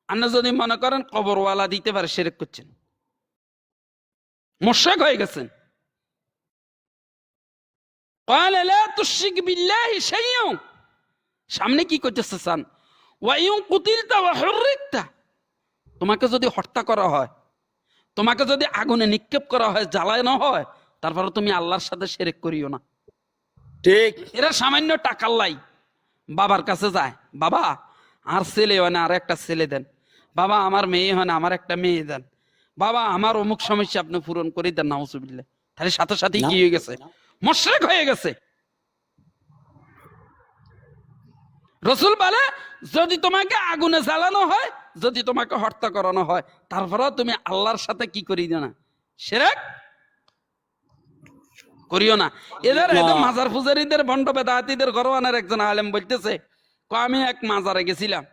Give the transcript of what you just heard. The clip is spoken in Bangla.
আপনি যদি মনে করেন কবরওয়ালা দিতে পারে, শিরক করছেন, মুশরিক হয়ে গেছেন। قال لا تشرك بالله شيئا, সামনে কি করতেছে চান, ওয়াইন কুতিলতা ওয়া হুররিকতা, তোমাকে যদি হত্যা করা হয়, তোমাকে যদি আগুনে নিক্ষেপ করা হয়, জ্বালানো হয়, তারপরে তুমি আল্লাহর সাথে শিরক করিও না। ঠিক। এরা সামান্য টাকার লাই বাবার কাছে যায়, বাবা আর ছেলে হয় না, আর একটা ছেলে দেন, বাবা আমার মেয়ে হয় না, আমার একটা মেয়ে দেন, বাবা আমার অমুক সমস্যা আপনি পূরণ করে দেন, নাউজুবিল্লাহ। তাহলে সাথে সাথে কি হয়ে গেছে, মুশরিক হয়ে গেছে। রসুল বলে যদি তোমাকে আগুনে জ্বালানো হয়, যদি তোমাকে হত্যা করানো হয়, তারপরেও তুমি আল্লাহর সাথে কি করিও না, শিরক করিও না। এদের মাজার পূজারীদের, ভণ্ড বেদাতীদের ঘরওয়ানের একজন আলেম বলতেছে, আমি এক মাজারে গেছিলাম,